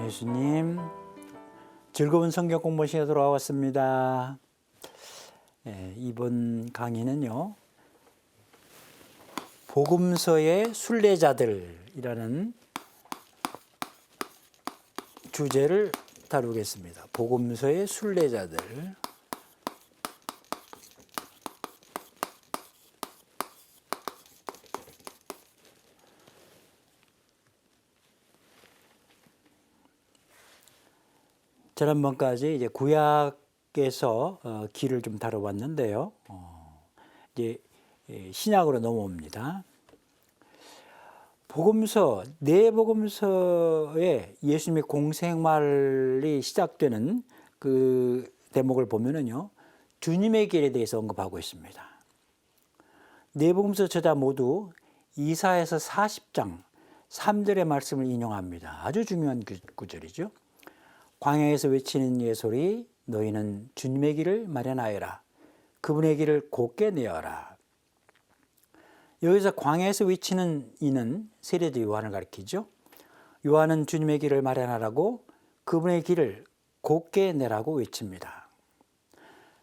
예수님, 즐거운 성경 공부 시간에 돌아왔습니다. 이번 강의는요, 복음서의 순례자들이라는 주제를 다루겠습니다. 복음서의 순례자들. 지난번까지 이제 구약에서 길을 좀 다뤄봤는데요. 이제 신약으로 넘어옵니다. 복음서, 네 복음서에 예수님의 공생활이 시작되는 그 대목을 보면은요, 주님의 길에 대해서 언급하고 있습니다. 네 복음서 저자 모두 이사야서 40장 3절의 말씀을 인용합니다. 아주 중요한 구절이죠. 광야에서 외치는 이의 소리, 너희는 주님의 길을 마련하여라. 그분의 길을 곧게 내어라. 여기서 광야에서 외치는 이는 세례자 요한을 가리키죠. 요한은 주님의 길을 마련하라고 그분의 길을 곧게 내라고 외칩니다.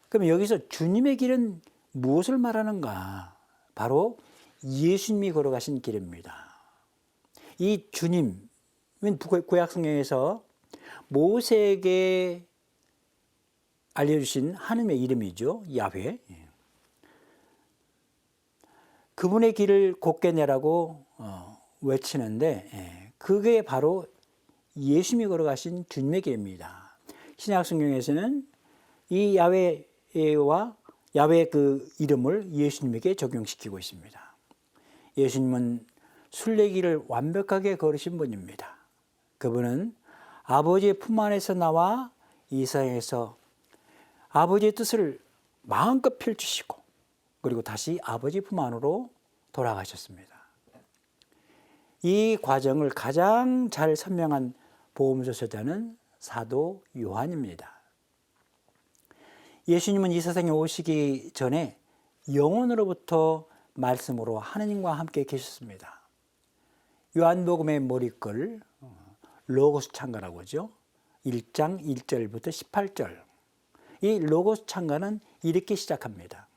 그럼 여기서 주님의 길은 무엇을 말하는가? 바로 예수님이 걸어가신 길입니다. 이 주님은 구약 성경에서 모세에게 알려주신 하나님의 이름이죠. 야훼. 그분의 길을 곧게 내라고 외치는데 그게 바로 예수님이 걸어가신 주님의 길입니다. 신약 성경에서는 이 야훼와 야훼 그 이름을 예수님에게 적용시키고 있습니다. 예수님은 순례길을 완벽하게 걸으신 분입니다. 그분은 아버지의 품 안에서 나와 이 세상에서 아버지의 뜻을 마음껏 펼치시고 그리고 다시 아버지 품 안으로 돌아가셨습니다. 이 과정을 가장 잘 설명한 복음서 저자는 사도 요한입니다. 예수님은 이 세상에 오시기 전에 영원으로부터 말씀으로 하느님과 함께 계셨습니다. 요한복음의 머리글 로고스 창가라고 하죠. 1장 1절부터 18절. 이 로고스 창가는 이렇게 시작합니다.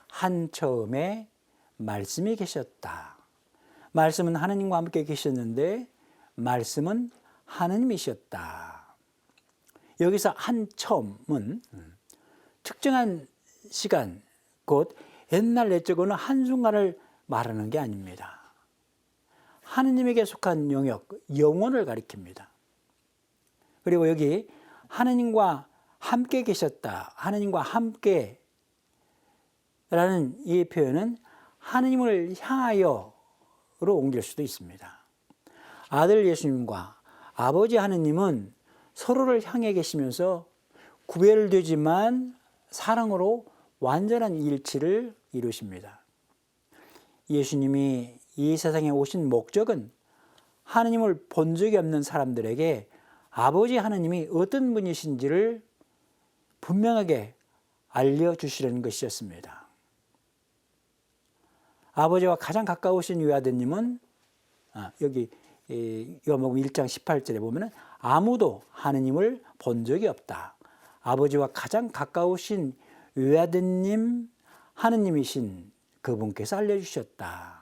한 처음에 말씀이 계셨다. 말씀은 하느님과 함께 계셨는데 말씀은 하느님이셨다. 여기서 한 처음은 특정한 시간, 곧 옛날 옛적으로는 한순간을 말하는 게 아닙니다. 하느님에게 속한 영역, 영혼을 가리킵니다. 그리고 여기 하느님과 함께 계셨다, 하느님과 함께 라는 이 표현은 하느님을 향하여로 옮길 수도 있습니다. 아들 예수님과 아버지 하느님은 서로를 향해 계시면서 구별되지만 사랑으로 완전한 일치를 이루십니다. 예수님이 이 세상에 오신 목적은 하느님을 본 적이 없는 사람들에게 아버지 하느님이 어떤 분이신지를 분명하게 알려주시려는 것이었습니다. 아버지와 가장 가까우신 외아드님은 여기 요한복음 1장 18절에 보면 아무도 하느님을 본 적이 없다. 아버지와 가장 가까우신 외아드님 하느님이신 그분께서 알려주셨다.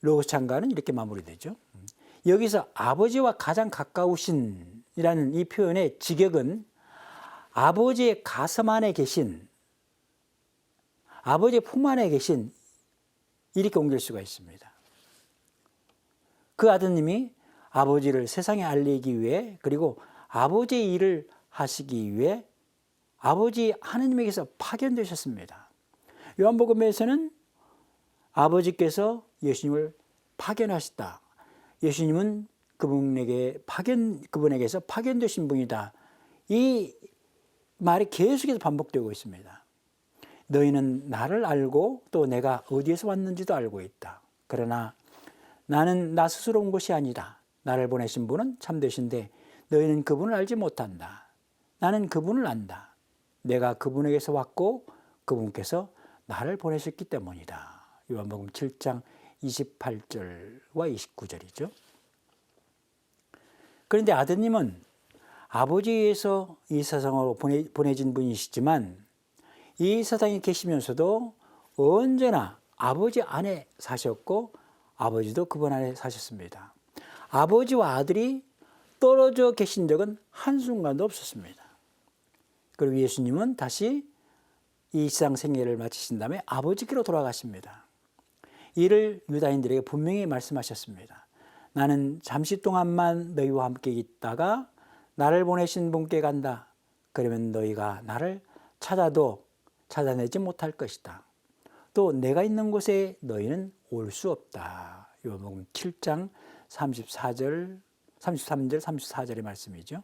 로고스 창가는 이렇게 마무리되죠. 여기서 아버지와 가장 가까우신이라는 이 표현의 직역은 아버지의 가슴 안에 계신, 아버지의 품 안에 계신 이렇게 옮길 수가 있습니다. 그 아드님이 아버지를 세상에 알리기 위해 그리고 아버지의 일을 하시기 위해 아버지 하느님에게서 파견되셨습니다. 요한복음에서는 아버지께서 예수님을 파견하셨다. 예수님은 그분에게서 파견되신 분이다. 이 말이 계속해서 반복되고 있습니다. 너희는 나를 알고 또 내가 어디에서 왔는지도 알고 있다. 그러나 나는 나 스스로 온 것이 아니다. 나를 보내신 분은 참되신데 너희는 그분을 알지 못한다. 나는 그분을 안다. 내가 그분에게서 왔고 그분께서 나를 보내셨기 때문이다. 요한복음 7장 28절과 29절이죠. 그런데 아드님은 아버지에서 이 세상으로 보내진 분이시지만 이 세상에 계시면서도 언제나 아버지 안에 사셨고 아버지도 그분 안에 사셨습니다. 아버지와 아들이 떨어져 계신 적은 한순간도 없었습니다. 그리고 예수님은 다시 이 세상 생애를 마치신 다음에 아버지께로 돌아가십니다. 이를 유다인들에게 분명히 말씀하셨습니다. 나는 잠시 동안만 너희와 함께 있다가 나를 보내신 분께 간다. 그러면 너희가 나를 찾아도 찾아내지 못할 것이다. 또 내가 있는 곳에 너희는 올 수 없다. 요한복음 7장 33절, 34절의 말씀이죠.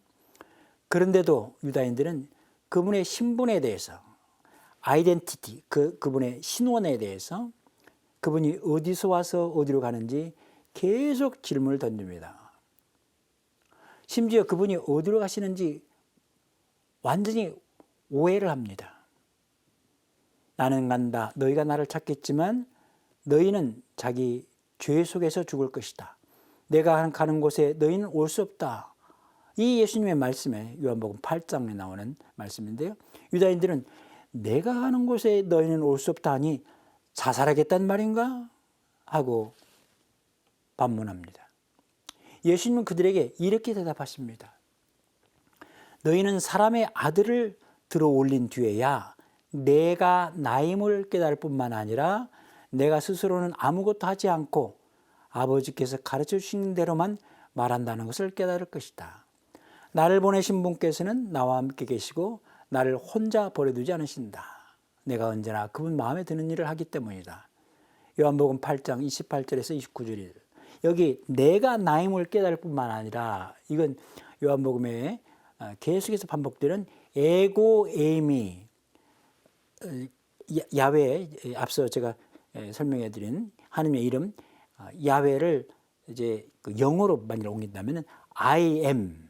그런데도 유다인들은 그분의 신분에 대해서, 아이덴티티, 그분의 신원에 대해서, 그분이 어디서 와서 어디로 가는지 계속 질문을 던집니다. 심지어 그분이 어디로 가시는지 완전히 오해를 합니다. 나는 간다. 너희가 나를 찾겠지만 너희는 자기 죄 속에서 죽을 것이다. 내가 가는 곳에 너희는 올 수 없다. 이 예수님의 말씀에 요한복음 8장에 나오는 말씀인데요. 유다인들은 내가 가는 곳에 너희는 올 수 없다 하니 자살하겠다는 말인가? 하고 반문합니다. 예수님은 그들에게 이렇게 대답하십니다. 너희는 사람의 아들을 들어 올린 뒤에야 내가 나임을 깨달을 뿐만 아니라 내가 스스로는 아무것도 하지 않고 아버지께서 가르쳐 주신 대로만 말한다는 것을 깨달을 것이다. 나를 보내신 분께서는 나와 함께 계시고 나를 혼자 버려두지 않으신다. 내가 언제나 그분 마음에 드는 일을 하기 때문이다. 요한복음 8장 28절에서 29절. 여기 내가 나임을 깨달을 뿐만 아니라 이건 요한복음에 계속해서 반복되는 에고 에이미, 야훼, 앞서 제가 설명해 드린 하나님의 이름 야훼를 이제 영어로 만약 옮긴다면 I am,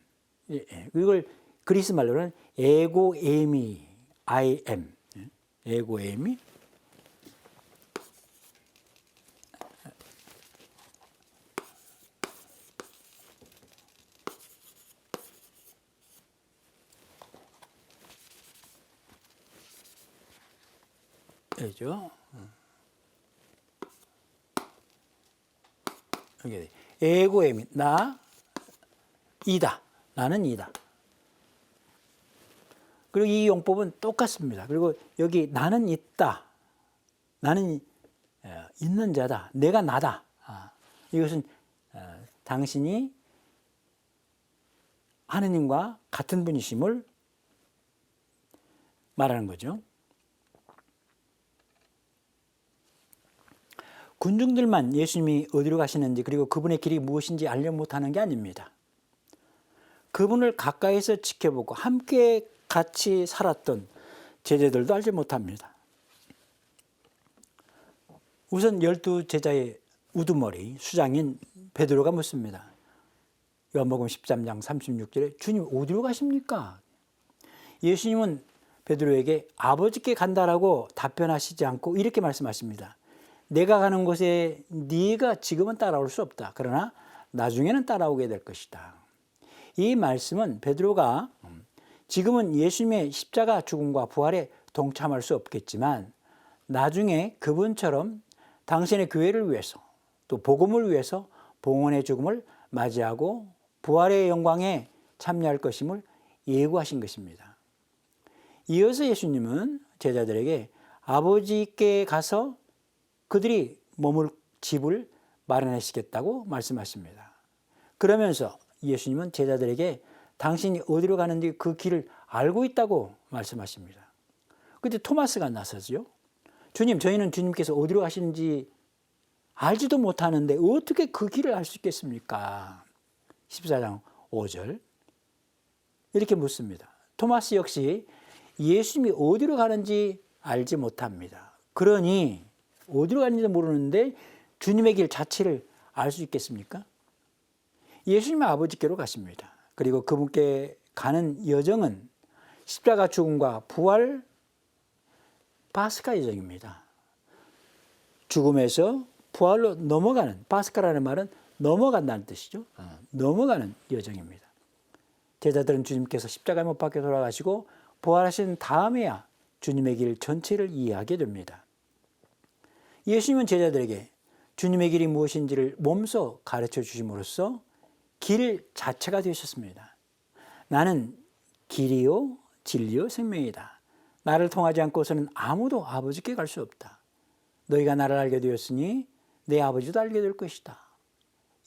이걸 그리스 말로는 에고 에이미, I am, 에고 에이미. 그죠? 여기 에고엠이 나 이다. 나는 이다. 그리고 이 용법은 똑같습니다. 그리고 여기 나는 있다. 나는 있는 자다. 내가 나다. 이것은 당신이 하느님과 같은 분이심을 말하는 거죠. 군중들만 예수님이 어디로 가시는지 그리고 그분의 길이 무엇인지 알려 못하는 게 아닙니다. 그분을 가까이서 지켜보고 함께 같이 살았던 제자들도 알지 못합니다. 우선 12제자의 우두머리 수장인 베드로가 묻습니다. 요한복음 13장 36절에 주님 어디로 가십니까? 예수님은 베드로에게 아버지께 간다라고 답변하시지 않고 이렇게 말씀하십니다. 내가 가는 곳에 네가 지금은 따라올 수 없다. 그러나 나중에는 따라오게 될 것이다. 이 말씀은 베드로가 지금은 예수님의 십자가 죽음과 부활에 동참할 수 없겠지만 나중에 그분처럼 당신의 교회를 위해서 또 복음을 위해서 봉헌의 죽음을 맞이하고 부활의 영광에 참여할 것임을 예고하신 것입니다. 이어서 예수님은 제자들에게 아버지께 가서 그들이 머물 집을 마련하시겠다고 말씀하십니다. 그러면서 예수님은 제자들에게 당신이 어디로 가는지 그 길을 알고 있다고 말씀하십니다. 그때 토마스가 나서죠. 주님, 저희는 주님께서 어디로 가시는지 알지도 못하는데 어떻게 그 길을 알 수 있겠습니까? 14장 5절 이렇게 묻습니다. 토마스 역시 예수님이 어디로 가는지 알지 못합니다. 그러니 어디로 가는지도 모르는데 주님의 길 자체를 알 수 있겠습니까? 예수님의 아버지께로 가십니다. 그리고 그분께 가는 여정은 십자가 죽음과 부활 파스카 여정입니다. 죽음에서 부활로 넘어가는, 파스카라는 말은 넘어간다는 뜻이죠. 넘어가는 여정입니다. 제자들은 주님께서 십자가에 못 박혀 돌아가시고 부활하신 다음에야 주님의 길 전체를 이해하게 됩니다. 예수님은 제자들에게 주님의 길이 무엇인지를 몸소 가르쳐 주심으로써 길 자체가 되셨습니다. 나는 길이요 진리요 생명이다. 나를 통하지 않고서는 아무도 아버지께 갈 수 없다. 너희가 나를 알게 되었으니 내 아버지도 알게 될 것이다.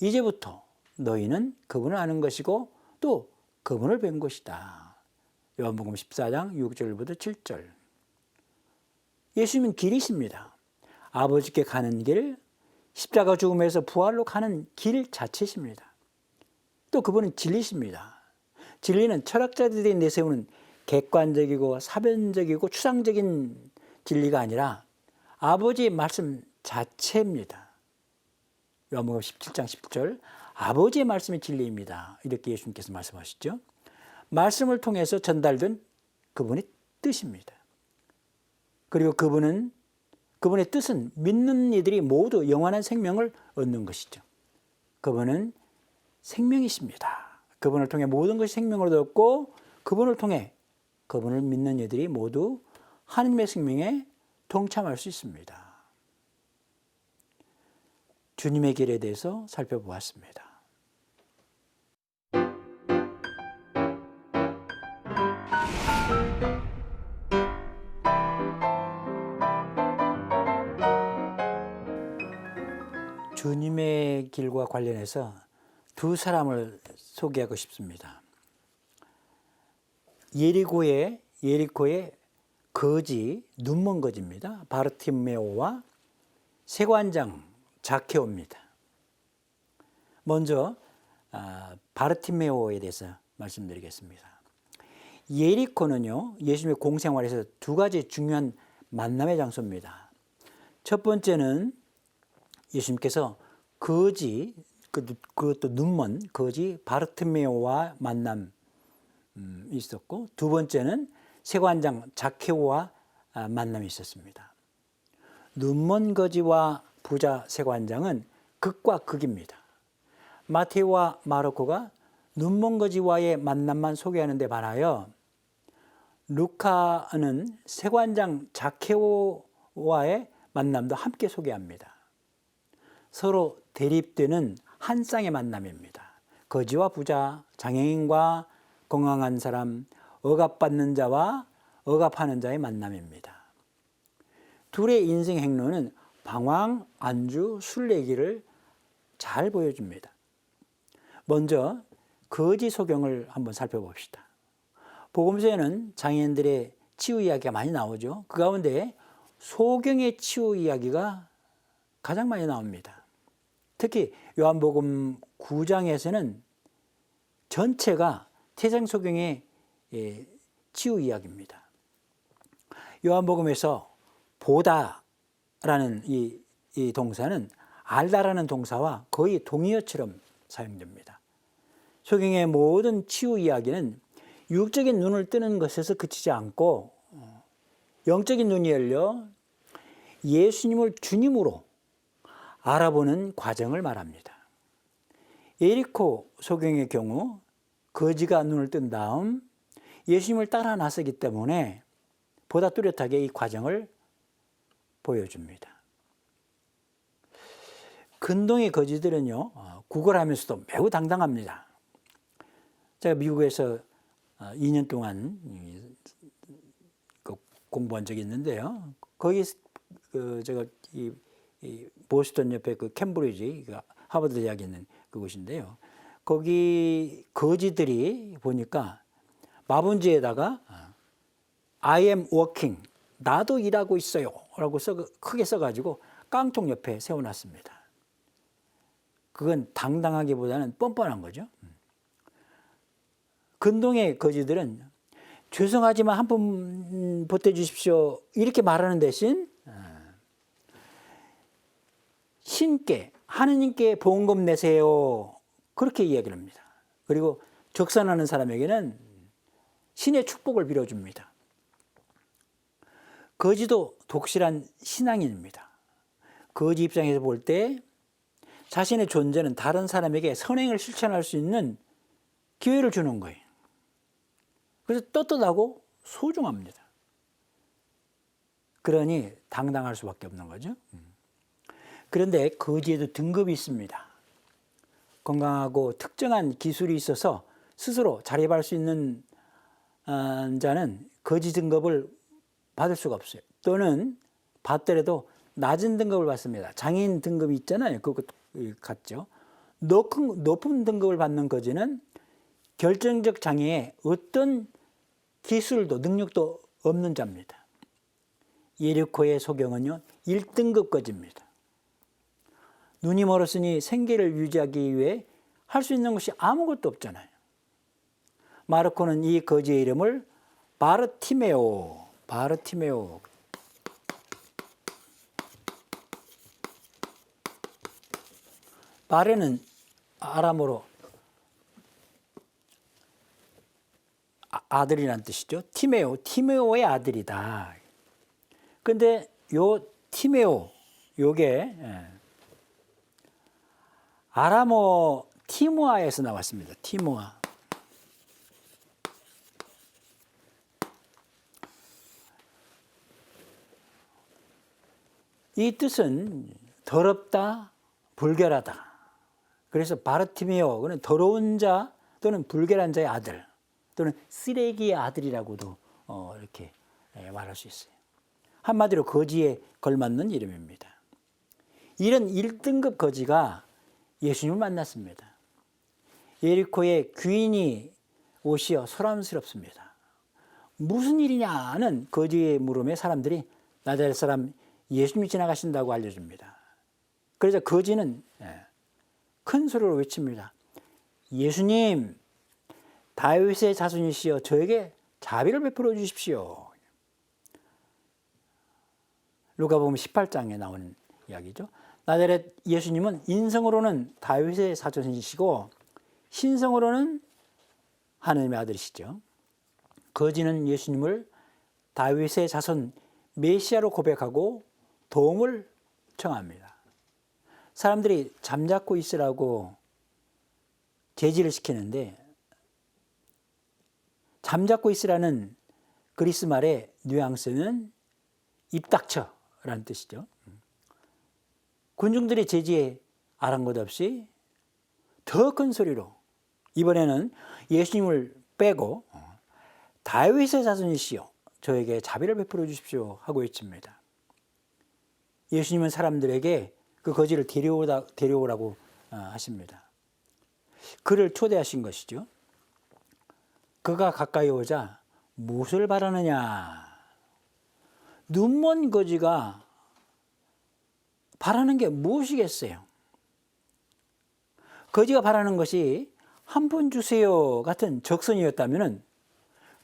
이제부터 너희는 그분을 아는 것이고 또 그분을 뵌 것이다. 요한복음 14장 6절부터 7절. 예수님은 길이십니다. 아버지께 가는 길, 십자가 죽음에서 부활로 가는 길 자체십니다. 또 그분은 진리십니다. 진리는 철학자들이 내세우는 객관적이고 사변적이고 추상적인 진리가 아니라 아버지의 말씀 자체입니다. 요한복음 17장 10절, 아버지의 말씀이 진리입니다. 이렇게 예수님께서 말씀하시죠. 말씀을 통해서 전달된 그분의 뜻입니다. 그리고 그분의 뜻은 믿는 이들이 모두 영원한 생명을 얻는 것이죠. 그분은 생명이십니다. 그분을 통해 모든 것이 생명을 얻고 그분을 통해 그분을 믿는 이들이 모두 하나님의 생명에 동참할 수 있습니다. 주님의 길에 대해서 살펴보았습니다. 주님의 길과 관련해서 두 사람을 소개하고 싶습니다. 예리코의 거지, 눈먼 거지입니다. 바르티메오와 세관장 자케오입니다. 먼저 바르티메오에 대해서 말씀드리겠습니다. 예리코는요, 예수님의 공생활에서 두 가지 중요한 만남의 장소입니다. 첫 번째는 예수님께서 거지, 그것도 눈먼 거지 바르티메오와 만남이 있었고, 두 번째는 세관장 자케오와 만남이 있었습니다. 눈먼 거지와 부자 세관장은 극과 극입니다. 마테오와 마르코가 눈먼 거지와의 만남만 소개하는 데 반하여 루카는 세관장 자케오와의 만남도 함께 소개합니다. 서로 대립되는 한 쌍의 만남입니다. 거지와 부자, 장애인과 건강한 사람, 억압받는 자와 억압하는 자의 만남입니다. 둘의 인생 행로는 방황, 안주, 순례기를 잘 보여줍니다. 먼저 거지 소경을 한번 살펴봅시다. 복음서에는 장애인들의 치유 이야기가 많이 나오죠. 그 가운데 소경의 치유 이야기가 가장 많이 나옵니다. 특히 요한복음 9장에서는 전체가 태장소경의 치유 이야기입니다. 요한복음에서 보다라는 이 동사는 알다라는 동사와 거의 동의어처럼 사용됩니다. 소경의 모든 치유 이야기는 육적인 눈을 뜨는 것에서 그치지 않고 영적인 눈이 열려 예수님을 주님으로 알아보는 과정을 말합니다. 예리코 소경의 경우 거지가 눈을 뜬 다음 예수님을 따라 나서기 때문에 보다 뚜렷하게 이 과정을 보여줍니다. 근동의 거지들은요, 구걸하면서도 매우 당당합니다. 제가 미국에서 2년 동안 공부한 적이 있는데요. 거기 제가 이 보스턴 옆에 그 캠브리지, 하버드 대학에 있는 그곳인데요. 거기 거지들이 보니까 마분지에다가 I am working, 나도 일하고 있어요 라고 크게 써가지고 깡통 옆에 세워놨습니다. 그건 당당하기보다는 뻔뻔한 거죠. 근동의 거지들은 죄송하지만 한 번 보태주십시오 이렇게 말하는 대신 신께, 하느님께 보응금 내세요 그렇게 이야기를 합니다. 그리고 적선하는 사람에게는 신의 축복을 빌어줍니다. 거지도 독실한 신앙인입니다. 거지 입장에서 볼 때 자신의 존재는 다른 사람에게 선행을 실천할 수 있는 기회를 주는 거예요. 그래서 떳떳하고 소중합니다. 그러니 당당할 수밖에 없는 거죠. 그런데 거지에도 등급이 있습니다. 건강하고 특정한 기술이 있어서 스스로 자립할 수 있는 자는 거지 등급을 받을 수가 없어요. 또는 받더라도 낮은 등급을 받습니다. 장애인 등급이 있잖아요. 그것 같죠. 높은 등급을 받는 거지는 결정적 장애에 어떤 기술도 능력도 없는 자입니다. 예리코의 소경은요 1등급 거지입니다. 눈이 멀었으니 생계를 유지하기 위해 할 수 있는 것이 아무것도 없잖아요. 마르코는 이 거지의 이름을 바르티메오. 바르는 아람어로 아들이라는 뜻이죠. 티메오의 아들이다. 근데 요 티메오, 요게 아람어 티모아에서 나왔습니다. 티모아. 이 뜻은 더럽다, 불결하다. 그래서 바르티메오, 그는 더러운 자 또는 불결한 자의 아들 또는 쓰레기의 아들이라고도 이렇게 말할 수 있어요. 한마디로 거지에 걸맞는 이름입니다. 이런 1등급 거지가 예수님을 만났습니다. 예리코의 귀인이 오시어 소란스럽습니다. 무슨 일이냐는 거지의 물음에 사람들이 나자렛 사람 예수님이 지나가신다고 알려줍니다. 그래서 거지는 큰 소리로 외칩니다. 예수님, 다윗의 자손이시여 저에게 자비를 베풀어 주십시오. 누가복음 18장에 나오는 이야기죠. 나자렛 예수님은 인성으로는 다윗의 자손이시고 신성으로는 하느님의 아들이시죠. 거지는 예수님을 다윗의 자손 메시아로 고백하고 도움을 청합니다. 사람들이 잠자코 있으라고 제지를 시키는데 잠자코 있으라는 그리스 말의 뉘앙스는 입 닥쳐라는 뜻이죠. 군중들의 제지에 아랑곳 없이 더 큰 소리로 이번에는 예수님을 빼고 다윗의 자손이시여 저에게 자비를 베풀어 주십시오 하고 외칩니다. 예수님은 사람들에게 그 거지를 데려오라고 하십니다. 그를 초대하신 것이죠. 그가 가까이 오자 무엇을 바라느냐. 눈먼 거지가 바라는 게 무엇이겠어요? 거지가 바라는 것이 한 푼 주세요 같은 적선이었다면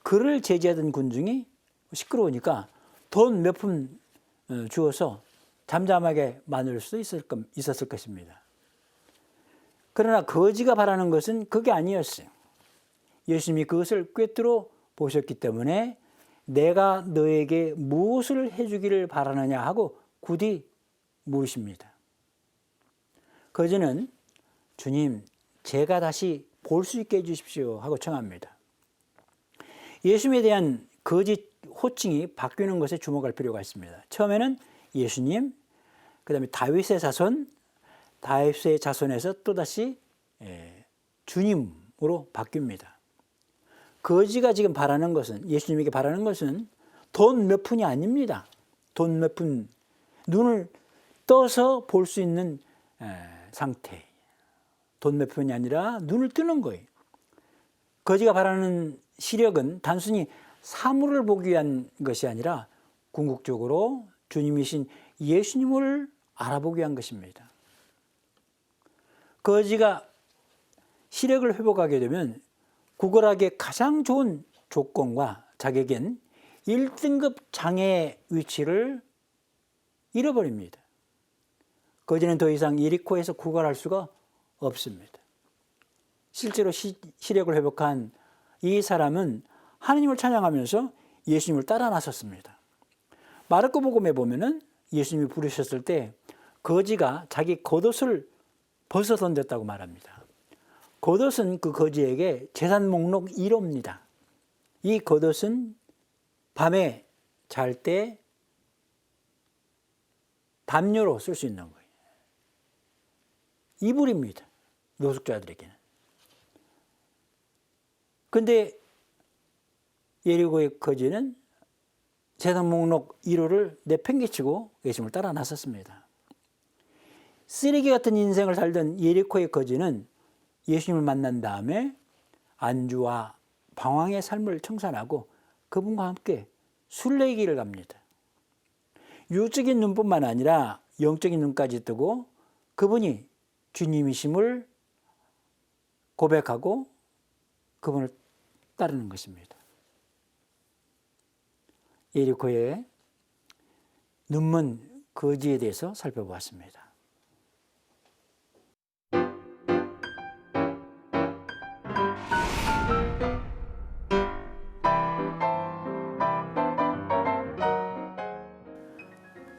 그를 제지하던 군중이 시끄러우니까 돈 몇 푼 주어서 잠잠하게 만들 수도 있었을 것입니다. 그러나 거지가 바라는 것은 그게 아니었어요. 예수님이 그것을 꿰뚫어 보셨기 때문에 내가 너에게 무엇을 해주기를 바라느냐 하고 굳이 물으십니다. 거지는 주님, 제가 다시 볼 수 있게 해주십시오 하고 청합니다. 예수님에 대한 거짓 호칭이 바뀌는 것에 주목할 필요가 있습니다. 처음에는 예수님, 그 다음에 다윗의 자손, 다윗의 자손에서 또다시 주님으로 바뀝니다. 거지가 지금 바라는 것은, 예수님에게 바라는 것은 돈 몇 푼이 아닙니다. 돈 몇 푼, 눈을 떠서 볼 수 있는 상태. 돈 몇 푼이 아니라 눈을 뜨는 거예요. 거지가 바라는 시력은 단순히 사물을 보기 위한 것이 아니라 궁극적으로 주님이신 예수님을 알아보기 위한 것입니다. 거지가 시력을 회복하게 되면 구걸하기에 가장 좋은 조건과 자격인 1등급 장애의 위치를 잃어버립니다. 거지는 더 이상 예리코에서 구걸할 수가 없습니다. 실제로 시력을 회복한 이 사람은 하나님을 찬양하면서 예수님을 따라 나섰습니다. 마르코 복음에 보면은 예수님이 부르셨을 때 거지가 자기 겉옷을 벗어 던졌다고 말합니다. 겉옷은 그 거지에게 재산 목록 1호입니다. 이 겉옷은 밤에 잘 때 담요로 쓸 수 있는 거예요. 이불입니다. 노숙자들에게는. 근데 예리고의 거지는 재산 목록 1호를 내팽개치고 예수님을 따라 나섰습니다. 쓰레기 같은 인생을 살던 예리코의 거지는 예수님을 만난 다음에 안주와 방황의 삶을 청산하고 그분과 함께 순례길을 갑니다. 육적인 눈뿐만 아니라 영적인 눈까지 뜨고 그분이 주님이심을 고백하고 그분을 따르는 것입니다. 예리코의 눈먼 거지에 대해서 살펴보았습니다.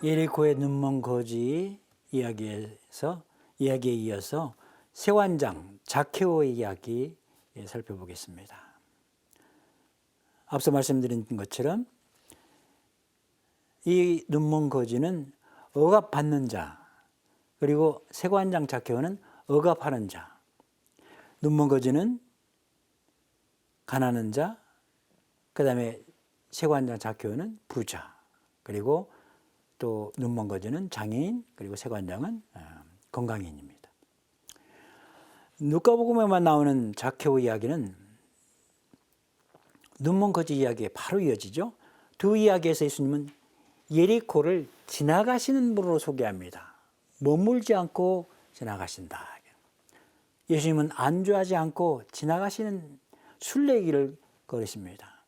예리코의 눈먼 거지 이야기에 이어서 세완장 자케오의 이야기 살펴보겠습니다. 앞서 말씀드린 것처럼 이 눈먼 거지는 억압받는 자, 그리고 세관장 자케오는 억압하는 자. 눈먼 거지는 가난한 자, 그 다음에 세관장 자케오는 부자, 그리고 또 눈먼 거지는 장애인, 그리고 세관장은 건강인입니다. 누가복음에만 나오는 자케오 이야기는 눈먼 거지 이야기에 바로 이어지죠. 두 이야기에서 예수님은 예리코를 지나가시는 분으로 소개합니다. 머물지 않고 지나가신다. 예수님은 안주하지 않고 지나가시는 순례길을 걸으십니다.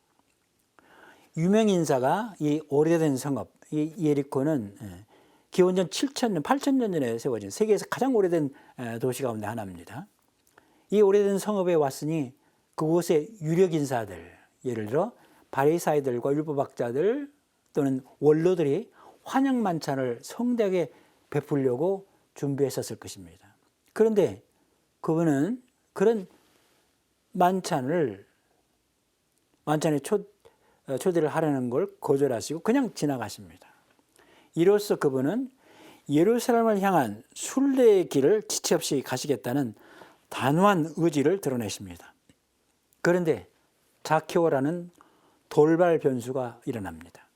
유명 인사가 이 오래된 성읍, 이 예리코는 기원전 7,000년, 8,000년 전에 세워진 세계에서 가장 오래된 도시 가운데 하나입니다. 이 오래된 성읍에 왔으니 그곳의 유력 인사들, 예를 들어 바리사이들과 율법학자들 또는 원로들이 환영 만찬을 성대하게 베풀려고 준비했었을 것입니다. 그런데 그분은 그런 만찬에 초대를 하려는 걸 거절하시고 그냥 지나가십니다. 이로써 그분은 예루살렘을 향한 순례의 길을 지체 없이 가시겠다는 단호한 의지를 드러내십니다. 그런데 자케오라는 돌발 변수가 일어납니다.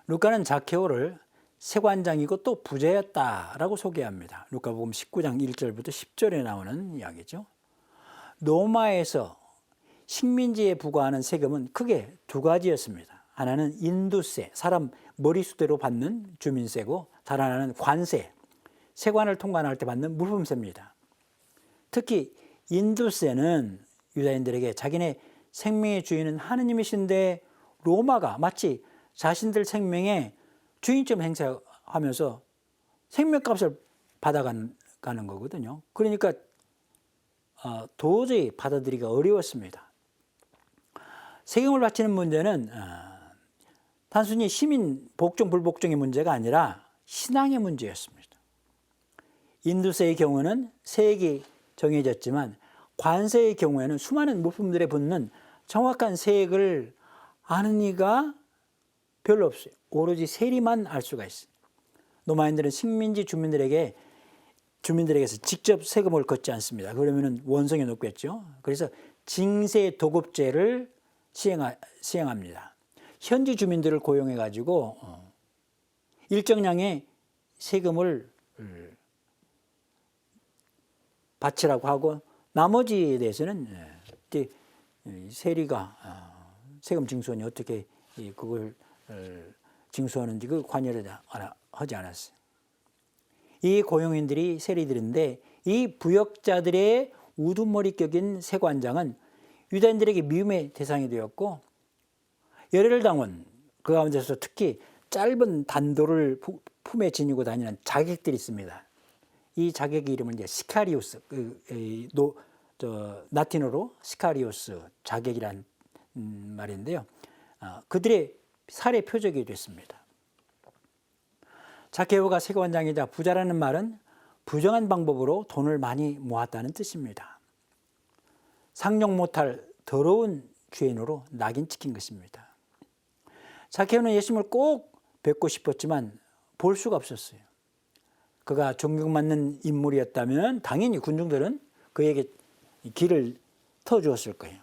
루카는 자케오를 세관장이고 또 부자였다라고 소개합니다. 루카복음 19장 1절부터 10절에 나오는 이야기죠. 로마에서 식민지에 부과하는 세금은 크게 두 가지였습니다. 하나는 인두세, 사람 머리수대로 받는 주민세고, 다른 하나는 관세, 세관을 통관할 때 받는 물품세입니다. 특히 인두세는 유다인들에게 자기네 생명의 주인은 하느님이신데 로마가 마치 자신들 생명의 주인처럼 행세하면서 생명값을 받아가는 거거든요. 그러니까 도저히 받아들이기가 어려웠습니다. 세금을 바치는 문제는 단순히 시민 복종 불복종의 문제가 아니라 신앙의 문제였습니다. 인두세의 경우는 세액이 정해졌지만 관세의 경우에는 수많은 물품들에 붙는 정확한 세액을 아는 이가 별로 없어요. 오로지 세리만 알 수가 있어요. 로마인들은 식민지 주민들에게서 직접 세금을 걷지 않습니다. 그러면 원성이 높겠죠. 그래서 징세 도급제를 시행합니다. 현지 주민들을 고용해 가지고 일정량의 세금을 바치라고 하고 나머지에 대해서는 세리가 세금 징수원이 어떻게 그걸 징수하는지 그 관여를 하지 않았어요. 이 고용인들이 세리들인데 이 부역자들의 우두머리격인 세관장은 유다인들에게 미움의 대상이 되었고 열혈당원 그 가운데서 특히 짧은 단도를 품에 지니고 다니는 자객들이 있습니다. 이 자객의 이름은 이제 시카리우스, 라틴어로 시카리우스 자객이란 말인데요. 그들의 살해 표적이 됐습니다. 자케오가 세관장이자 부자라는 말은 부정한 방법으로 돈을 많이 모았다는 뜻입니다. 상용 못할 더러운 죄인으로 낙인 찍힌 것입니다. 자케오는 예수님을 꼭 뵙고 싶었지만 볼 수가 없었어요. 그가 존경받는 인물이었다면 당연히 군중들은 그에게 길을 터주었을 거예요.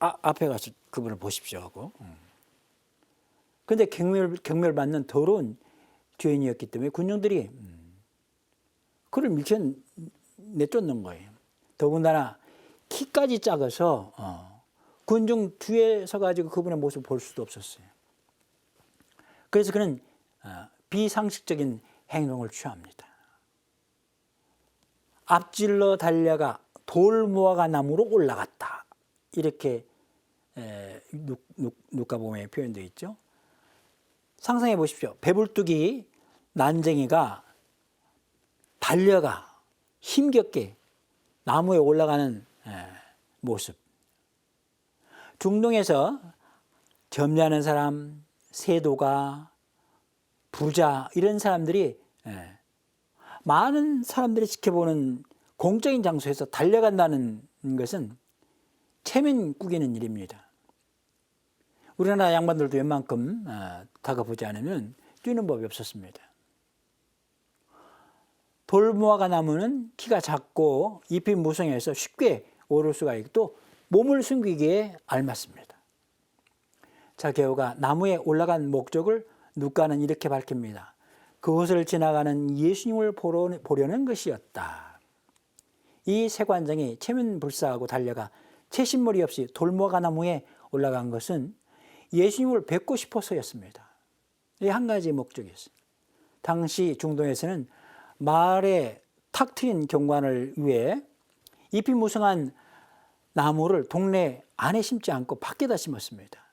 앞에 가서 그분을 보십시오 하고. 그런데 경멸받는 더러운 죄인이었기 때문에 군중들이 그를 밀쳐 내쫓는 거예요. 더군다나 키까지 작아서 군중 뒤에 서가지고 그분의 모습을 볼 수도 없었어요. 그래서 그는 비상식적인 행동을 취합니다. 앞질러 달려가 돌무화과 나무로 올라갔다. 이렇게 누가복음에 표현되어 있죠. 상상해 보십시오. 배불뚝이 난쟁이가 달려가 힘겹게 나무에 올라가는 모습. 중동에서 점잖은 사람, 세도가, 부자 이런 사람들이 많은 사람들이 지켜보는 공적인 장소에서 달려간다는 것은 체면 꾸기는 일입니다. 우리나라 양반들도 웬만큼 다가보지 않으면 뛰는 법이 없었습니다. 돌무화과 나무는 키가 작고 잎이 무성해서 쉽게 오를 수가 있고 또 몸을 숨기기에 알맞습니다. 자케오가 나무에 올라간 목적을 누가는 이렇게 밝힙니다. 그곳을 지나가는 예수님을 보려는 것이었다. 이 세관장이 체면불사하고 달려가 채신머리 없이 돌무화과 나무에 올라간 것은 예수님을 뵙고 싶어서였습니다. 이 한 가지 목적이었어요. 당시 중동에서는 마을에 탁 트인 경관을 위해 잎이 무성한 나무를 동네 안에 심지 않고 밖에다 심었습니다.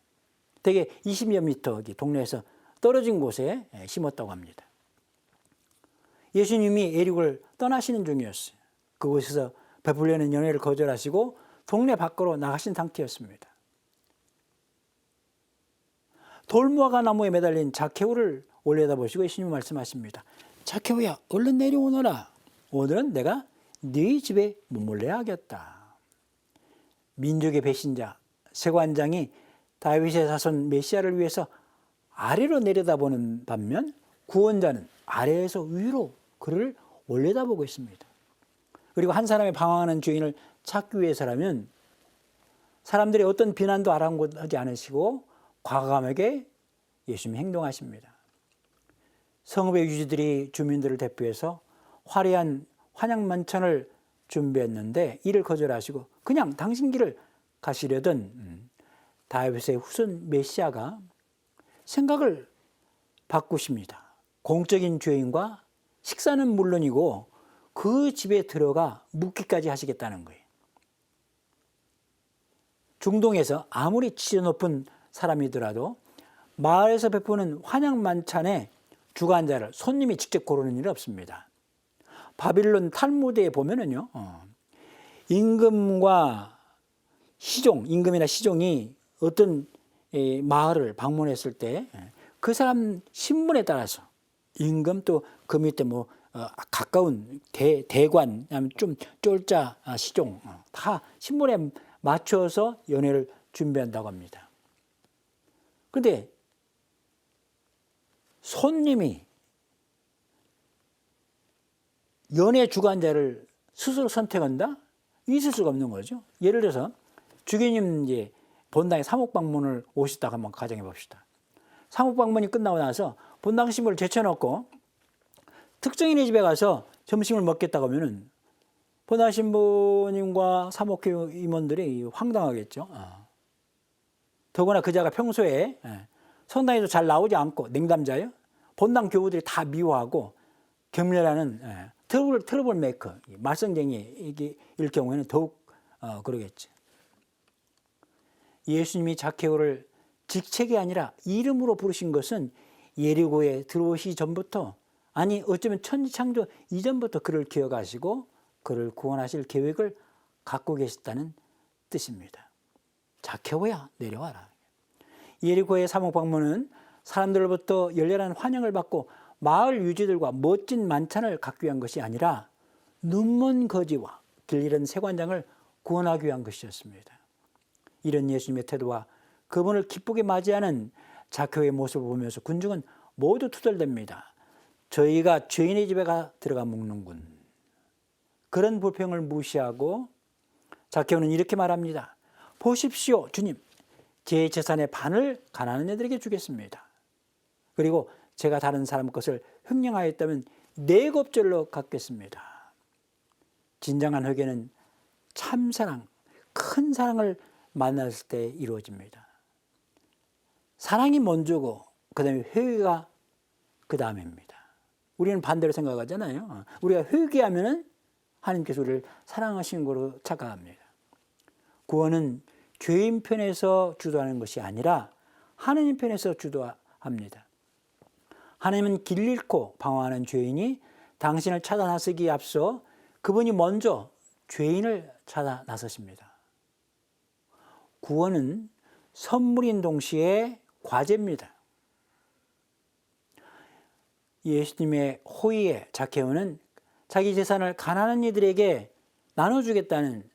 대개 20여 미터 동네에서 떨어진 곳에 심었다고 합니다. 예수님이 에릭을 떠나시는 중이었어요. 그곳에서 베풀려는 연회를 거절하시고 동네 밖으로 나가신 상태였습니다. 돌무화과 나무에 매달린 자케오를 올려다보시고 예수님이 말씀하십니다. 자케오야, 얼른 내려오너라. 오늘은 내가 네 집에 머물러야 하겠다. 민족의 배신자 세관장이 다윗의 자손 메시아를 위해서 아래로 내려다보는 반면 구원자는 아래에서 위로 그를 올려다보고 있습니다. 그리고 한 사람의 방황하는 죄인을 찾기 위해서라면 사람들이 어떤 비난도 아랑곳하지 않으시고 과감하게 예수님이 행동하십니다. 성읍의 유지들이 주민들을 대표해서 화려한 환향만찬을 준비했는데 이를 거절하시고 그냥 당신 길을 가시려던 다윗의 후손 메시아가 생각을 바꾸십니다. 공적인 죄인과 식사는 물론이고 그 집에 들어가 묵기까지 하시겠다는 거예요. 중동에서 아무리 지위 높은 사람이더라도 마을에서 베푸는 환향만찬에 주관자를 손님이 직접 고르는 일은 없습니다. 바빌론 탈무드에 보면은요, 임금이나 시종이 어떤 마을을 방문했을 때 그 사람 신분에 따라서 임금 또 그 밑에 가까운 대관, 좀 쫄자 시종 다 신분에 맞춰서 연회를 준비한다고 합니다. 그런데 손님이 연회 주관자를 스스로 선택한다? 있을 수가 없는 거죠. 예를 들어서 주교님 본당에 사목 방문을 오셨다고 한번 가정해 봅시다. 사목 방문이 끝나고 나서 본당 신부를 제쳐놓고 특정인의 집에 가서 점심을 먹겠다고 하면은 본당 신부님과 사목교 임원들이 황당하겠죠. 더구나 그 자가 평소에 성당에도 잘 나오지 않고 냉담자예요. 본당 교우들이 다 미워하고 경멸하는 트러블 메이커, 말썽쟁이일 경우에는 더욱 그러겠죠. 예수님이 자케오를 직책이 아니라 이름으로 부르신 것은 예리고에 들어오시기 전부터, 아니 어쩌면 천지창조 이전부터 그를 기억하시고 그를 구원하실 계획을 갖고 계셨다는 뜻입니다. 자케오야, 내려와라. 예리고의 사목 방문은 사람들로부터 열렬한 환영을 받고 마을 유지들과 멋진 만찬을 갖기 위한 것이 아니라 눈먼 거지와 길 잃은 세관장을 구원하기 위한 것이었습니다. 이런 예수님의 태도와 그분을 기쁘게 맞이하는 자케오의 모습을 보면서 군중은 모두 투덜댑니다. 저희가 죄인의 집에 들어가 먹는군. 그런 불평을 무시하고 자케오는 이렇게 말합니다. 보십시오, 주님. 제 재산의 반을 가난한 이들에게 주겠습니다. 그리고 제가 다른 사람 것을 횡령하였다면 4곱절로 갚겠습니다. 진정한 회개는 참 사랑, 큰 사랑을 만났을 때 이루어집니다. 사랑이 먼저고 그 다음에 회개가 그 다음입니다. 우리는 반대로 생각하잖아요. 우리가 회개하면 하나님께서 우리를 사랑하신 거로 착각합니다. 구원은 죄인 편에서 주도하는 것이 아니라 하나님 편에서 주도합니다. 하나님은 길 잃고 방황하는 죄인이 당신을 찾아 나서기에 앞서 그분이 먼저 죄인을 찾아 나서십니다. 구원은 선물인 동시에 과제입니다. 예수님의 호의에 자케오는 자기 재산을 가난한 이들에게 나눠주겠다는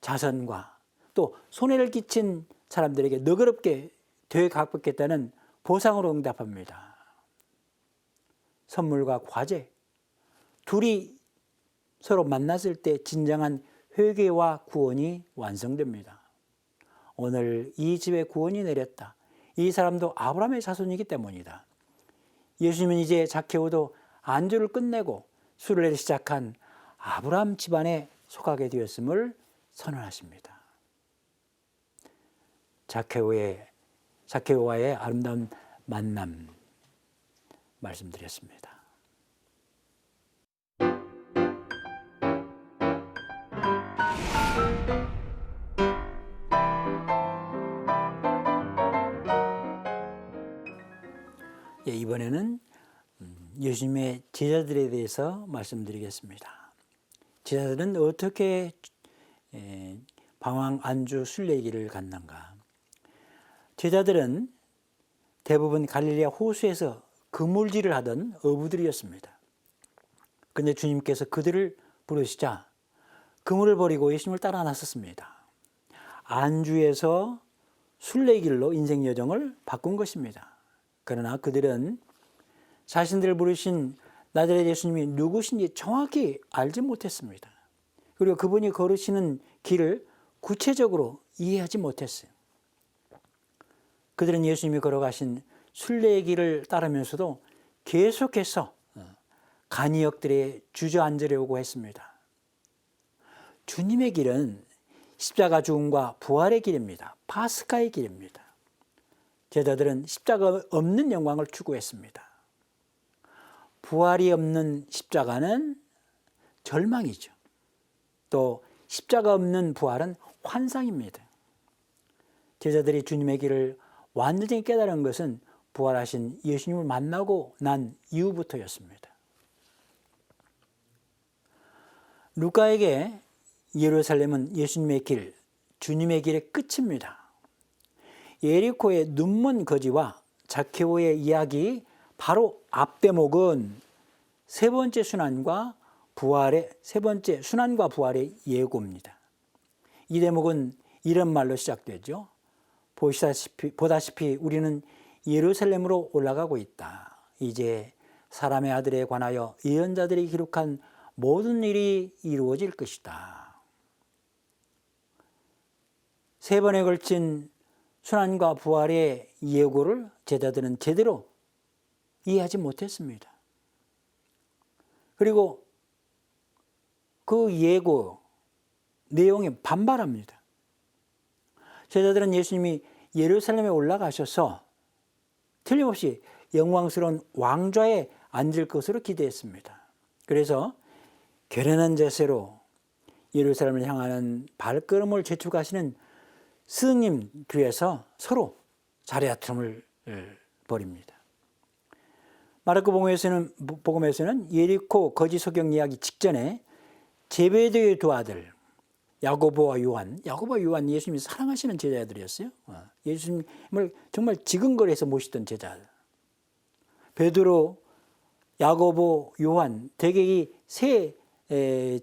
자선과 또 손해를 끼친 사람들에게 너그럽게 되갚겠다는 보상으로 응답합니다. 선물과 과제, 둘이 서로 만났을 때 진정한 회개와 구원이 완성됩니다. 오늘 이 집에 구원이 내렸다. 이 사람도 아브라함의 자손이기 때문이다. 예수님은 이제 자케오도 안주를 끝내고 수레를 시작한 아브라함 집안에 속하게 되었음을 선언하십니다. 자케오와의 아름다운 만남 말씀드렸습니다. 이번에는 예수님의 제자들에 대해서 말씀드리겠습니다. 제자들은 어떻게 방황 안주 순례길을 갔는가? 제자들은 대부분 갈릴리아 호수에서 그물질을 하던 어부들이었습니다. 그런데 주님께서 그들을 부르시자 그물을 버리고 예수님을 따라 나섰습니다. 안주에서 순례길로 인생 여정을 바꾼 것입니다. 그러나 그들은 자신들을 부르신 나자렛 예수님이 누구신지 정확히 알지 못했습니다. 그리고 그분이 걸으시는 길을 구체적으로 이해하지 못했어요. 그들은 예수님이 걸어가신 순례의 길을 따르면서도 계속해서 간이역들에 주저앉으려고 했습니다. 주님의 길은 십자가 죽음과 부활의 길입니다. 파스카의 길입니다. 제자들은 십자가 없는 영광을 추구했습니다. 부활이 없는 십자가는 절망이죠. 또 십자가 없는 부활은 환상입니다. 제자들이 주님의 길을 완전히 깨달은 것은 부활하신 예수님을 만나고 난 이후부터였습니다. 루카에게 예루살렘은 예수님의 길, 주님의 길의 끝입니다. 예리코의 눈먼 거지와 자케오의 이야기 바로 앞 대목은 세 번째 순환과 부활의 예고입니다. 이 대목은 이런 말로 시작되죠. 보다시피 우리는 예루살렘으로 올라가고 있다. 이제 사람의 아들에 관하여 예언자들이 기록한 모든 일이 이루어질 것이다. 세 번에 걸친 순환과 부활의 예고를 제자들은 제대로 이해하지 못했습니다. 그리고 그 예고 내용에 반발합니다. 제자들은 예수님이 예루살렘에 올라가셔서 틀림없이 영광스러운 왕좌에 앉을 것으로 기대했습니다. 그래서 결연한 자세로 예루살렘을 향하는 발걸음을 재촉하시는 스님 뒤에서 서로 자리다툼을 벌입니다. 마르코 복음에서는 예리코 거지 소경 이야기 직전에 제베데의 두 아들 야고보와 요한 예수님이 사랑하시는 제자들이었어요. 예수님을 정말 지근거리에서 모시던 제자들. 베드로, 야고보, 요한 대개 이 세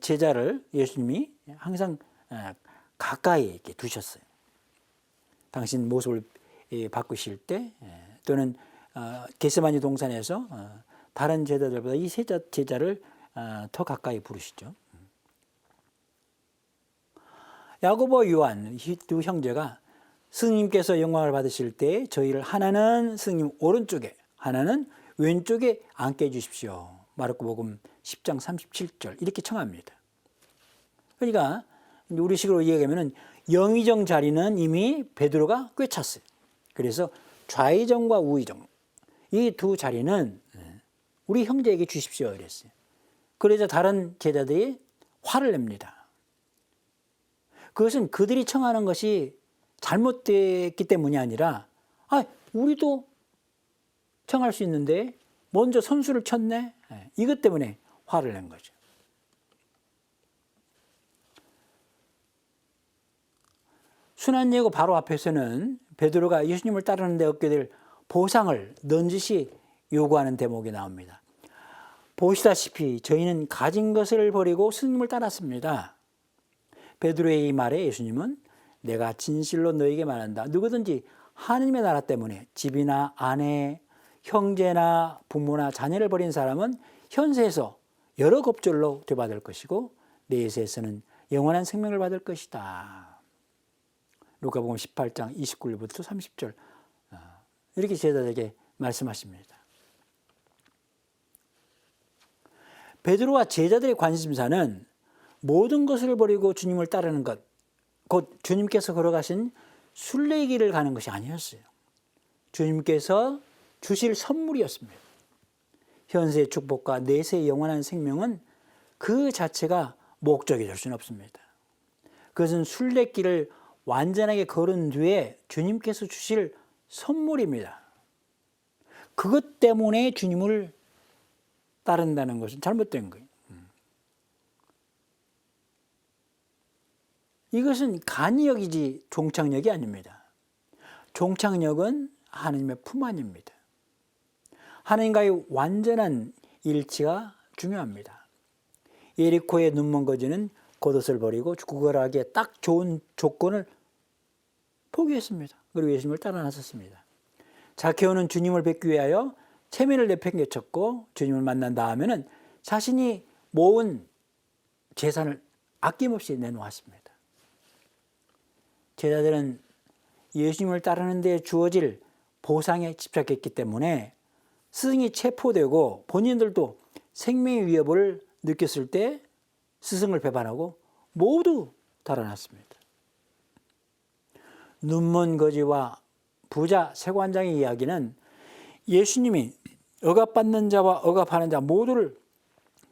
제자를 예수님이 항상 가까이 이렇게 두셨어요. 당신 모습을 바꾸실 때 또는 겟세마니 동산에서 다른 제자들보다 이 제자를 더 가까이 부르시죠. 야고보, 요한 이 두 형제가 스님께서 영광을 받으실 때 저희를 하나는 스님 오른쪽에 하나는 왼쪽에 앉게 해주십시오. 마르코복음 10장 37절 이렇게 청합니다. 그러니까 우리식으로 이야기하면 영의정 자리는 이미 베드로가 꿰찼어요. 그래서 좌의정과 우의정 이 두 자리는 우리 형제에게 주십시오 이랬어요. 그러자 다른 제자들이 화를 냅니다. 그것은 그들이 청하는 것이 잘못됐기 때문이 아니라 우리도 청할 수 있는데 먼저 선수를 쳤네. 이것 때문에 화를 낸 거죠. 순환예고 바로 앞에서는 베드로가 예수님을 따르는 데 얻게 될 보상을 넌지시 요구하는 대목이 나옵니다. 보시다시피 저희는 가진 것을 버리고 스님을 따랐습니다. 베드로의 이 말에 예수님은 내가 진실로 너에게 말한다. 누구든지 하느님의 나라 때문에 집이나 아내, 형제나 부모나 자녀를 버린 사람은 현세에서 여러 겁절로 되받을 것이고 내세에서는 영원한 생명을 받을 것이다. 루카복음 18장 29절부터 30절 이렇게 제자들에게 말씀하십니다. 베드로와 제자들의 관심사는 모든 것을 버리고 주님을 따르는 것, 곧 주님께서 걸어가신 순례의 길을 가는 것이 아니었어요. 주님께서 주실 선물이었습니다. 현세의 축복과 내세의 영원한 생명은 그 자체가 목적이 될 수는 없습니다. 그것은 순례길을 완전하게 걸은 뒤에 주님께서 주실 선물입니다. 그것 때문에 주님을 따른다는 것은 잘못된 거예요. 이것은 간이역이지 종착역이 아닙니다. 종착역은 하나님의 품 안입니다. 하나님과의 완전한 일치가 중요합니다. 예리코의 눈먼 거지는 겉옷을 버리고 구걸하기에 딱 좋은 조건을 포기했습니다. 그리고 예수님을 따라 나섰습니다. 자케오는 주님을 뵙기 위하여 체면을 내팽개쳤고 주님을 만난 다음에는 자신이 모은 재산을 아낌없이 내놓았습니다. 제자들은 예수님을 따르는 데 주어질 보상에 집착했기 때문에 스승이 체포되고 본인들도 생명의 위협을 느꼈을 때 스승을 배반하고 모두 달아났습니다. 눈먼 거지와 부자 세관장의 이야기는 예수님이 억압받는 자와 억압하는 자 모두를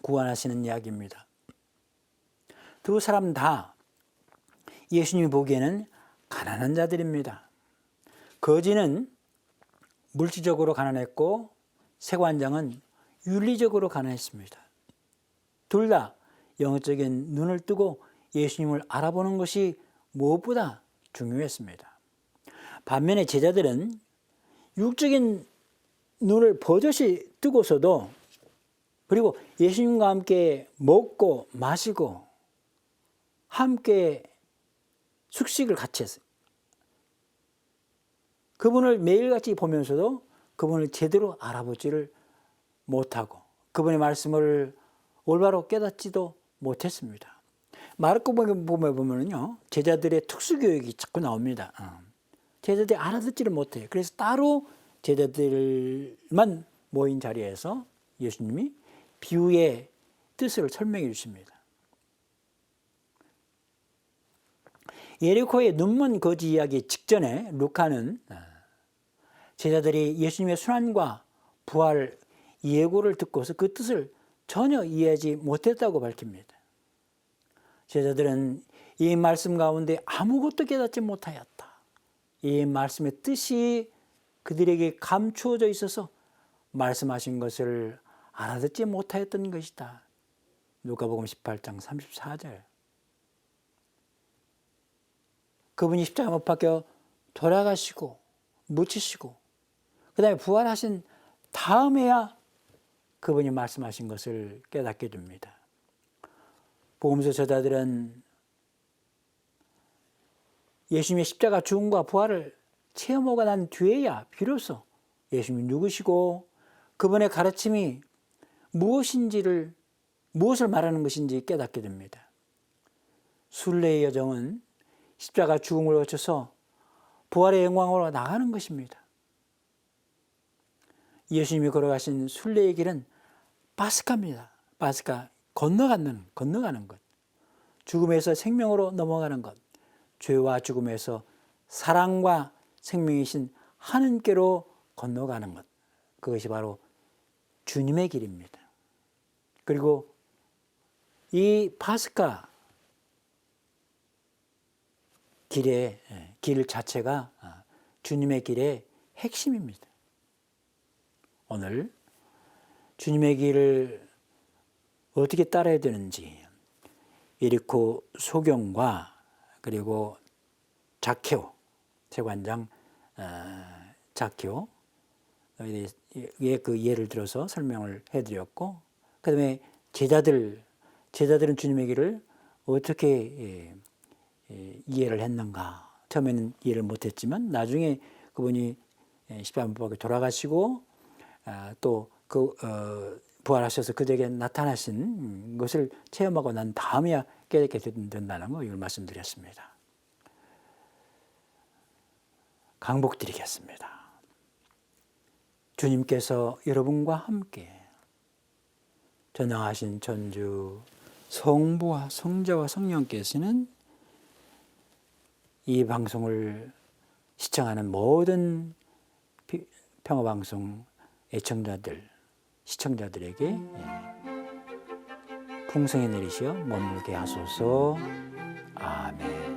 구원하시는 이야기입니다. 두 사람 다 예수님이 보기에는 가난한 자들입니다. 거지는 물질적으로 가난했고 세관장은 윤리적으로 가난했습니다. 둘 다 영적인 눈을 뜨고 예수님을 알아보는 것이 무엇보다 중요했습니다. 반면에 제자들은 육적인 눈을 버젓이 뜨고서도 그리고 예수님과 함께 먹고 마시고 함께 숙식을 같이 했어요. 그분을 매일같이 보면서도 그분을 제대로 알아보지를 못하고 그분의 말씀을 올바로 깨닫지도 못했습니다. 마르코복음에 보면요, 제자들의 특수교육이 자꾸 나옵니다. 제자들이 알아듣지를 못해요. 그래서 따로 제자들만 모인 자리에서 예수님이 비유의 뜻을 설명해 주십니다. 예리코의 눈먼 거지 이야기 직전에 루카는 제자들이 예수님의 순환과 부활 예고를 듣고서 그 뜻을 전혀 이해하지 못했다고 밝힙니다. 제자들은 이 말씀 가운데 아무것도 깨닫지 못하였다. 이 말씀의 뜻이 그들에게 감추어져 있어서 말씀하신 것을 알아듣지 못하였던 것이다. 누가복음 18장 34절. 그분이 십자가 못 박혀 돌아가시고 묻히시고 그 다음에 부활하신 다음에야 그분이 말씀하신 것을 깨닫게 됩니다. 복음서 저자들은 예수님의 십자가 죽음과 부활을 체험하고 난 뒤에야 비로소 예수님이 누구시고 그분의 가르침이 무엇을 말하는 것인지 깨닫게 됩니다. 순례의 여정은 십자가 죽음을 거쳐서 부활의 영광으로 나가는 것입니다. 예수님이 걸어가신 순례의 길은 파스카입니다. 파스카, 건너가는 것. 죽음에서 생명으로 넘어가는 것. 죄와 죽음에서 사랑과 생명이신 하느님께로 건너가는 것. 그것이 바로 주님의 길입니다. 그리고 이 파스카 길 자체가 주님의 길의 핵심입니다. 오늘 주님의 길을 어떻게 따라야 되는지 예리코 소경과 그리고 자케오 세관장 자케오의 그 예를 들어서 설명을 해드렸고 그다음에 제자들은 주님의 길을 어떻게 이해를 했는가. 처음에는 이해를 못했지만 나중에 그분이 십자가 못 박혀 돌아가시고 또 부활하셔서 그들에게 나타나신 것을 체험하고 난 다음에야 깨닫게 된다는 거 이걸 말씀드렸습니다. 강복드리겠습니다. 주님께서 여러분과 함께 전능하신 천주 성부와 성자와 성령께서는 이 방송을 시청하는 모든 평화방송 시청자들에게 풍성히 내리시어 머물게 하소서. 아멘.